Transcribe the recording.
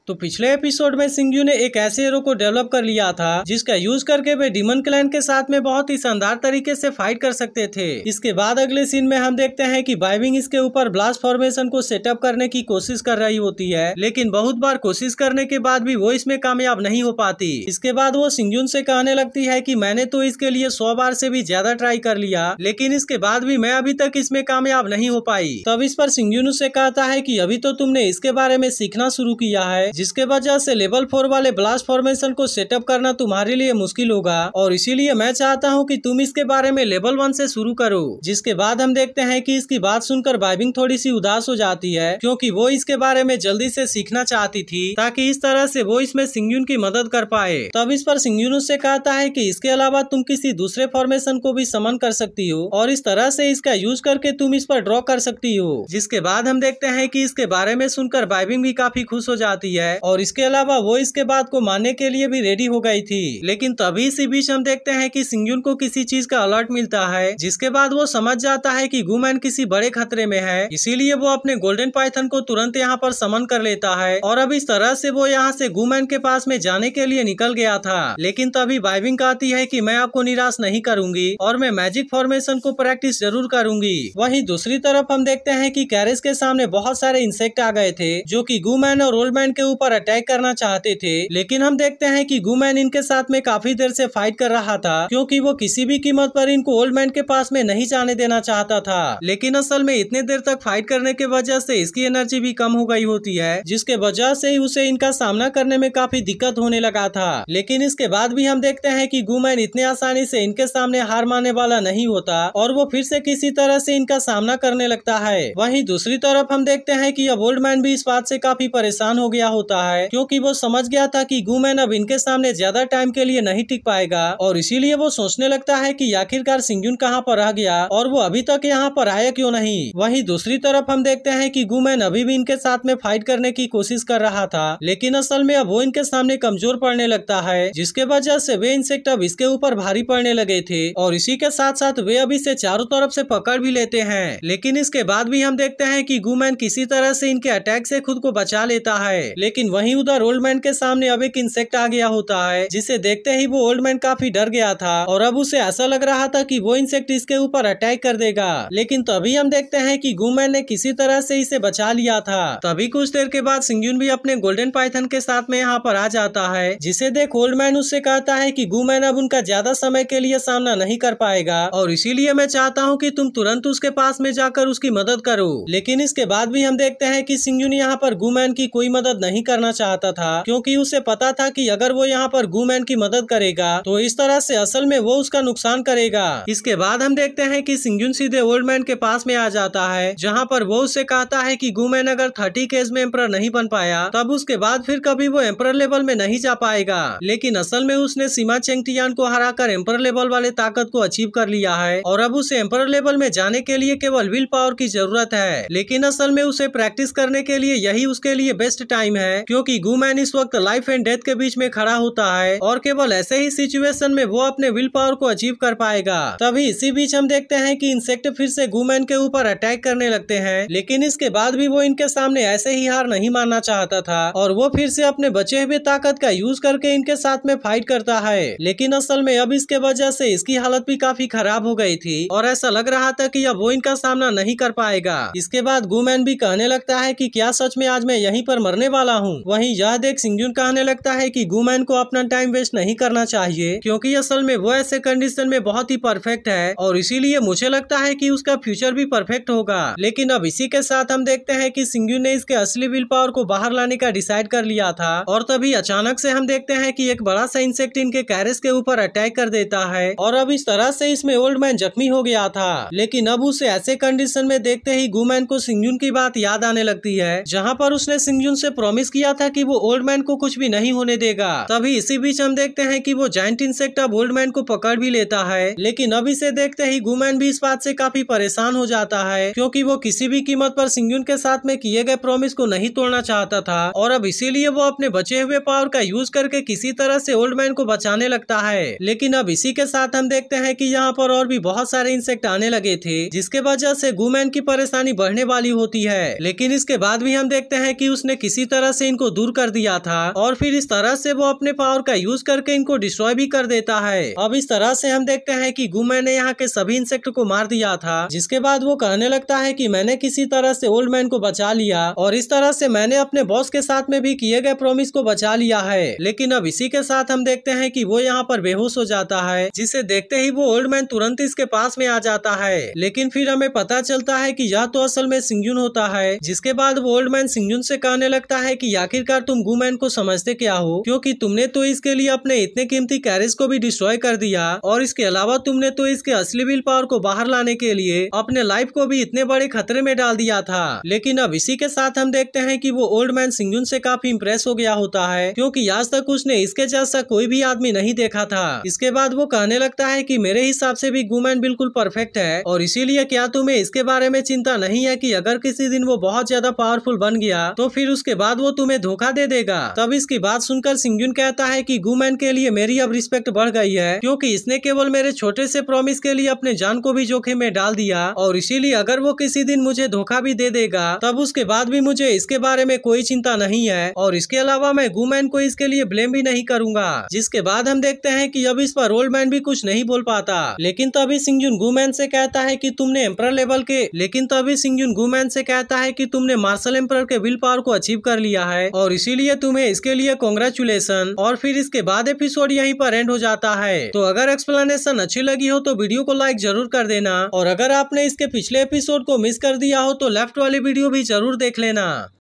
तो पिछले एपिसोड में सिंगयू ने एक ऐसे हीरो को डेवलप कर लिया था जिसका यूज करके वे डीमन क्लैन के साथ में बहुत ही शानदार तरीके से फाइट कर सकते थे। इसके बाद अगले सीन में हम देखते हैं कि बाइविंग इसके ऊपर ब्लास्ट फॉर्मेशन को सेटअप करने की कोशिश कर रही होती है, लेकिन बहुत बार कोशिश करने के बाद भी वो इसमें कामयाब नहीं हो पाती। इसके बाद वो सिंगयून से कहने लगती है कि मैंने तो इसके लिए 100 बार से भी ज्यादा ट्राई कर लिया, लेकिन इसके बाद भी मैं अभी तक इसमें कामयाब नहीं हो पाई। तब इस पर सिंगयून उससे कहता है कि अभी तो तुमने इसके बारे में सीखना शुरू किया है, जिसके वजह से लेवल 4 वाले ब्लास्ट फॉर्मेशन को सेटअप करना तुम्हारे लिए मुश्किल होगा, और इसीलिए मैं चाहता हूँ कि तुम इसके बारे में लेवल 1 से शुरू करो। जिसके बाद हम देखते हैं कि इसकी बात सुनकर बाइविंग थोड़ी सी उदास हो जाती है, क्योंकि वो इसके बारे में जल्दी से सीखना चाहती थी ताकि इस तरह से वो इसमें सिंगयून की मदद कर पाए। तब इस पर सिंगयून उससे कहता है कि इसके अलावा तुम किसी दूसरे फॉर्मेशन को भी समन कर सकती हो और इस तरह से इसका यूज करके तुम इस पर ड्रॉ कर सकती हो। जिसके बाद हम देखते हैं कि इसके बारे में सुनकर बाइविंग भी काफी खुश हो जाती है और इसके अलावा वो इसके बात को मानने के लिए भी रेडी हो गई थी। लेकिन तभी इसी बीच हम देखते हैं कि सिंगयून को किसी चीज का अलर्ट मिलता है, जिसके बाद वो समझ जाता है कि गुमैन किसी बड़े खतरे में है। इसीलिए वो अपने गोल्डन पाइथन को तुरंत यहाँ पर समन कर लेता है और अब इस तरह से वो यहाँ से गुमैन के पास में जाने के लिए निकल गया था। लेकिन तभी बाइविंग कहती है कि मैं आपको निराश नहीं करूंगी और मैं मैजिक फॉर्मेशन को प्रैक्टिस जरूर करूंगी। वहीं दूसरी तरफ हम देखते हैं कि कैरिस के सामने बहुत सारे इंसेक्ट आ गए थे जो कि गुमैन और ओल्डमैन के ऊपर अटैक करना चाहते थे, लेकिन हम देखते हैं कि गुमैन इनके साथ में काफी देर से फाइट कर रहा था, क्योंकि वो किसी भी कीमत पर इनको ओल्डमैन के पास में नहीं जाने देना चाहता था। लेकिन असल में इतने देर तक फाइट करने के वजह से इसकी एनर्जी भी कम हो गई होती है, जिसके वजह से ही उसे इनका सामना करने में काफी दिक्कत होने लगा था। लेकिन इसके बाद भी हम देखते हैं कि गुमैन इतने आसानी से इनके सामने हार मानने वाला नहीं होता और वो फिर से किसी तरह से इनका सामना करने लगता है। वहीं दूसरी तरफ हम देखते हैं कि अब ओल्डमैन भी इस बात से काफी परेशान हो गया होता है, क्योंकि वो समझ गया था कि गुमैन अब इनके सामने ज्यादा टाइम के लिए नहीं टिक पाएगा, और इसीलिए वो सोचने लगता है कि आखिरकार सिंगयून कहाँ पर रह गया और वो अभी तक यहाँ पर आया क्यों नहीं। वहीं दूसरी तरफ हम देखते हैं कि गुमैन अभी भी इनके साथ में फाइट करने की कोशिश कर रहा था, लेकिन असल में अब वो इनके सामने कमजोर पड़ने लगता है, जिसके वजह से वे इंसेक्ट अब इसके ऊपर भारी पड़ने लगे थे और इसी के साथ साथ वे अब इसे चारों तरफ से पकड़ भी लेते हैं। लेकिन इसके बाद भी हम देखते हैं कि गुमैन किसी तरह से इनके अटैक से खुद को बचा लेता है। लेकिन वहीं उधर ओल्डमैन के सामने अब एक इंसेक्ट आ गया होता है, जिसे देखते ही वो ओल्डमैन काफी डर गया था और अब उसे ऐसा लग रहा था कि वो इंसेक्ट इसके ऊपर अटैक कर देगा। लेकिन तभी हम देखते हैं कि गुमैन ने किसी तरह से इसे बचा लिया था। तभी कुछ देर के बाद सिंगयून भी अपने गोल्डन पाइथन के साथ में यहाँ पर आ जाता है, जिसे देख ओल्डमैन उससे कहता है कि गुमैन अब उनका ज्यादा समय के लिए सामना नहीं कर पाएगा और इसीलिए मैं चाहता हूँ कि तुम तुरंत उसके पास में जाकर उसकी मदद करो। लेकिन इसके बाद भी हम देखते हैं कि सिंगयून यहाँ पर गुमैन की कोई मदद नहीं करना चाहता था, क्योंकि उसे पता था कि अगर वो यहाँ पर गुमैन की मदद करेगा तो इस तरह से असल में वो उसका नुकसान करेगा। इसके बाद हम देखते हैं कि सिंगयून सीधे ओल्डमैन के पास में आ जाता है, जहाँ पर वो उससे कहता है कि गुमैन अगर 30 के एज में एम्परर नहीं बन पाया तब उसके बाद फिर कभी वो एम्परर लेवल में नहीं जा पाएगा। लेकिन असल में उसने सीमा चेंगटियान को हराकर एम्परर लेवल वाले ताकत को अचीव कर लिया है और अब उसे एम्परर लेवल में जाने के लिए केवल विल पावर की जरूरत है। लेकिन असल में उसे प्रैक्टिस करने के लिए यही उसके लिए बेस्ट टाइम है, क्योंकि गुमैन इस वक्त लाइफ एंड डेथ के बीच में खड़ा होता है और केवल ऐसे ही सिचुएशन में वो अपने विल पावर को अचीव कर पाएगा। तभी इसी बीच हम देखते हैं कि इंसेक्ट फिर से गुमैन के ऊपर अटैक करने लगते हैं, लेकिन इसके बाद भी वो इनके सामने ऐसे ही हार नहीं मानना चाहता था और वो फिर से अपने बचे हुए ताकत का यूज करके इनके साथ में फाइट करता है। लेकिन असल में अब इसके वजह से इसकी हालत भी काफी खराब हो गई थी और ऐसा लग रहा था कि अब वो इनका सामना नहीं कर पाएगा। इसके बाद गुमैन भी कहने लगता है कि क्या सच में आज मैं यहीं पर मरने वाला हूँ। वहीं यह देख सिंगयून कहने लगता है कि गुमैन को अपना टाइम वेस्ट नहीं करना चाहिए, क्योंकि असल में वो ऐसे कंडीशन में बहुत ही परफेक्ट है और इसीलिए मुझे लगता है कि उसका फ्यूचर भी परफेक्ट होगा। लेकिन अब इसी के साथ हम देखते हैं कि सिंगयून ने इसके असली विल पावर को बाहर लाने का डिसाइड कर लिया था और तभी अचानक से हम देखते हैं कि एक बड़ा सा इंसेक्ट इनके कैरिस के ऊपर अटैक कर देता है और अब इस तरह से इसमें ओल्डमैन जख्मी हो गया था। लेकिन अब उसे ऐसे कंडीशन में देखते ही गुमैन को सिंगयून की बात याद आने लगती है, जहाँ पर उसने सिंगयून से प्रॉमिस किया था कि वो ओल्डमैन को कुछ भी नहीं होने देगा। तभी इसी बीच हम देखते हैं कि वो जायंट इंसेक्ट अब ओल्डमैन को पकड़ भी लेता है, लेकिन अब इसे देखते ही गुमैन भी इस बात से काफी परेशान हो जाता है, क्योंकि वो किसी भी कीमत पर सिंगयून के साथ में किए गए प्रॉमिस को नहीं तोड़ना चाहता था और अब इसीलिए वो अपने बचे हुए पावर का यूज करके किसी तरह से ओल्डमैन को बचाने लगता है। लेकिन अब इसी के साथ हम देखते हैं कि यहाँ पर और भी बहुत सारे इंसेक्ट आने लगे थे, जिसके वजह से गुमैन की परेशानी बढ़ने वाली होती है। लेकिन इसके बाद भी हम देखते हैं कि उसने किसी तरह से इनको दूर कर दिया था और फिर इस तरह से वो अपने पावर का यूज करके इनको डिस्ट्रॉय भी कर देता है। अब इस तरह से हम देखते हैं कि गूमैन ने यहाँ के सभी इंसेक्ट को मार दिया था, जिसके बाद वो कहने लगता है कि मैंने किसी तरह से ओल्ड मैन को बचा लिया और इस तरह से मैंने अपने बॉस के साथ में भी किए गए प्रॉमिस को बचा लिया है। लेकिन अब इसी के साथ हम देखते हैं कि वो यहाँ पर बेहोश हो जाता है, जिसे देखते ही वो ओल्ड मैन तुरंत इसके पास में आ जाता है। लेकिन फिर हमें पता चलता है कि यह तो असल में सिंगजुन होता है। जिसके बाद वो ओल्ड मैन सिंगजुन से कहने लगता है कि आखिरकार तुम गूमैन को समझते क्या हो, क्योंकि तुमने तो इसके लिए अपने इतने कीमती कैरेज को भी डिस्ट्रॉय कर दिया और इसके अलावा तुमने तो इसके असली विल पावर को बाहर लाने के लिए अपने लाइफ को भी इतने बड़े खतरे में डाल दिया था। लेकिन अब इसी के साथ हम देखते हैं कि वो ओल्ड मैन सिंगजुन से काफी इम्प्रेस हो गया होता है, क्योंकि आज तक उसने इसके जैसा कोई भी आदमी नहीं देखा था। इसके बाद वो कहने लगता है कि मेरे हिसाब से भी गूमैन बिल्कुल परफेक्ट है और इसीलिए क्या तुम्हें इसके बारे में चिंता नहीं है कि अगर किसी दिन वो बहुत ज्यादा पावरफुल बन गया तो फिर उसके बाद वो तुम्हें धोखा दे देगा। तब इसकी बात सुनकर सिंगजुन कहता है कि गूमैन के लिए मेरी अब रिस्पेक्ट बढ़ गई है, क्योंकि इसने केवल मेरे छोटे से प्रॉमिस के लिए अपने जान को भी जोखिम में डाल दिया और इसीलिए अगर वो किसी दिन मुझे धोखा भी दे देगा तब उसके बाद भी मुझे इसके बारे में कोई चिंता नहीं है और इसके अलावा मैं गूमैन को इसके लिए ब्लेम भी नहीं करूंगा। जिसके बाद हम देखते हैं कि अब इस पर ओल्ड मैन भी कुछ नहीं बोल पाता। लेकिन तभी सिंगजुन गूमैन से कहता है कि तुमने एम्परर लेवल के मार्शल एम्परर के विल पावर को अचीव कर लिया है और इसीलिए तुम्हें इसके लिए कांग्रेचुलेशन। और फिर इसके बाद एपिसोड यहीं पर एंड हो जाता है। तो अगर एक्सप्लेनेशन अच्छी लगी हो तो वीडियो को लाइक जरूर कर देना और अगर आपने इसके पिछले एपिसोड को मिस कर दिया हो तो लेफ्ट वाली वीडियो भी जरूर देख लेना।